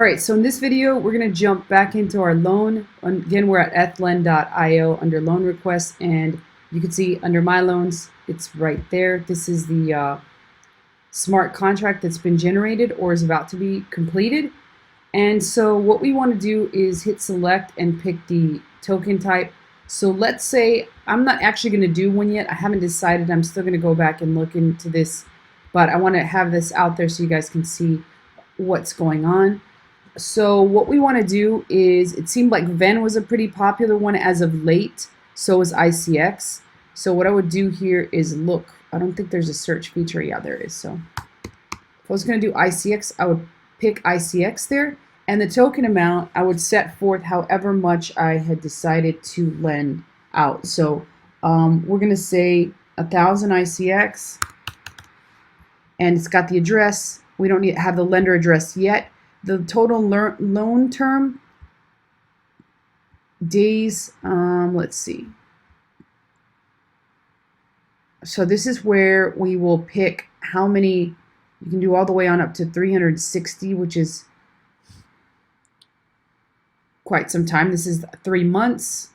All right, so in this video, we're going to jump back into our loan. Again, we're at ethlend.io under loan requests, and you can see under my loans, it's right there. This is the smart contract that's been generated or is about to be completed. And so what we want to do is hit select and pick the token type. So let's say I'm not actually going to do one yet. I haven't decided. I'm still going to go back and look into this, but I want to have this out there so you guys can see what's going on. So what we want to do is, it seemed like Venn was a pretty popular one as of late. So is ICX. So what I would do here is look. I don't think there's a search feature. Yeah, there is. So if I was going to do ICX, I would pick ICX there. And the token amount, I would set forth however much I had decided to lend out. So we're going to say 1,000 ICX. And it's got the address. We don't need to have the lender address yet. The total loan term, days, let's see. So this is where we will pick how many. You can do all the way on up to 360, which is quite some time. This is 3 months.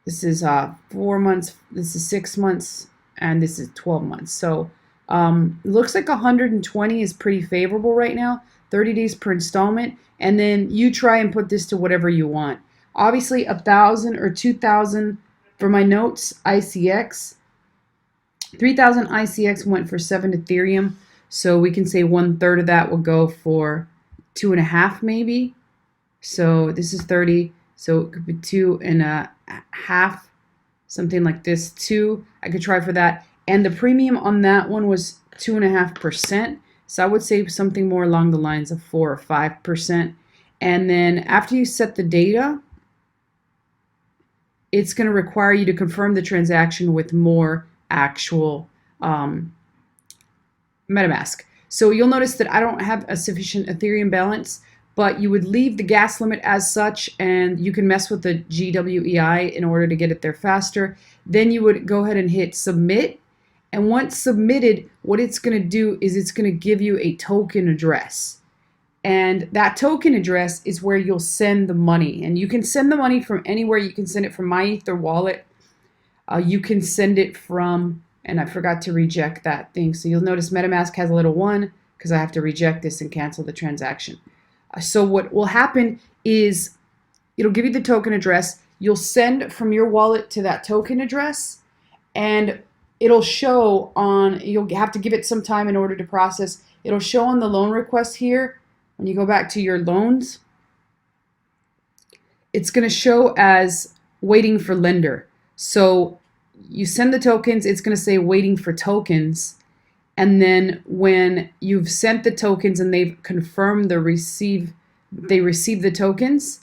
This is 4 months. This is 6 months. And this is 12 months. So it looks like 120 is pretty favorable right now. 30 days per installment, and then you try and put this to whatever you want. Obviously, 1,000 or 2,000 for my notes, ICX. 3,000 ICX went for 7 Ethereum, so we can say 1/3 of that will go for 2.5 maybe. So this is 30, so it could be 2.5, something like this. 2, I could try for that, and the premium on that one was 2.5%. So I would say something more along the lines of 4 or 5%. And then after you set the data, it's going to require you to confirm the transaction with more actual MetaMask. So you'll notice that I don't have a sufficient Ethereum balance, but you would leave the gas limit as such, and you can mess with the GWEI in order to get it there faster. Then you would go ahead and hit submit. And once submitted, what it's going to do is it's going to give you a token address. And that token address is where you'll send the money. And you can send the money from anywhere. You can send it from MyEther wallet. You can send it from, and I forgot to reject that thing. So you'll notice MetaMask has a little 1 because I have to reject this and cancel the transaction. So what will happen is it'll give you the token address. You'll send from your wallet to that token address, and it'll show on, you'll have to give it some time in order to process. It'll show on the loan request here. When you go back to your loans, it's going to show as waiting for lender. So you send the tokens, it's going to say waiting for tokens. And then when you've sent the tokens and they've confirmed they received the tokens,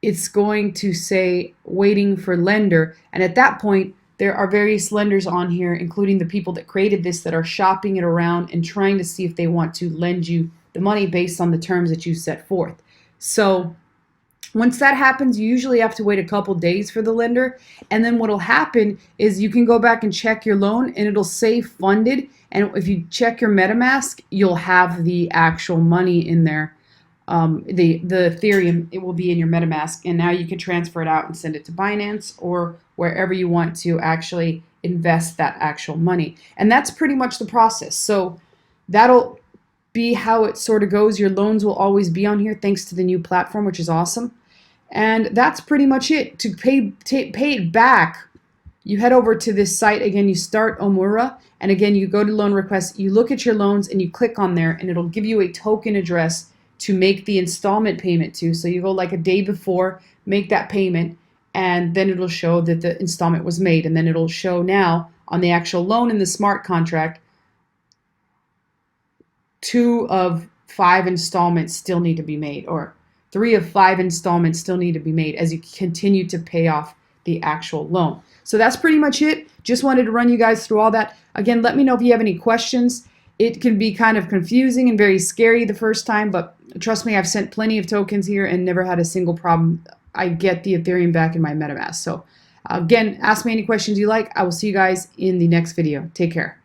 it's going to say waiting for lender. And at that point, there are various lenders on here, including the people that created this, that are shopping it around and trying to see if they want to lend you the money based on the terms that you set forth. So once that happens, you usually have to wait a couple days for the lender. And then what will happen is you can go back and check your loan, and it'll say funded. And if you check your MetaMask, you'll have the actual money in there. The Ethereum, it will be in your MetaMask, and now you can transfer it out and send it to Binance or wherever you want to actually invest that actual money. And that's pretty much the process. So that'll be how it sort of goes. Your loans will always be on here thanks to the new platform, which is awesome. And that's pretty much it. To pay it back, you head over to this site again. You start Omura, and again you go to loan requests, you look at your loans, and you click on there, and it'll give you a token address to make the installment payment to. So you go like a day before, make that payment, and then it'll show that the installment was made. And then it'll show now on the actual loan in the smart contract, 2 of 5 installments still need to be made, or 3 of 5 installments still need to be made as you continue to pay off the actual loan. So that's pretty much it. Just wanted to run you guys through all that. Again, let me know if you have any questions. It can be kind of confusing and very scary the first time, but trust me, I've sent plenty of tokens here and never had a single problem. I get the Ethereum back in my MetaMask. So again, ask me any questions you like. I will see you guys in the next video. Take care.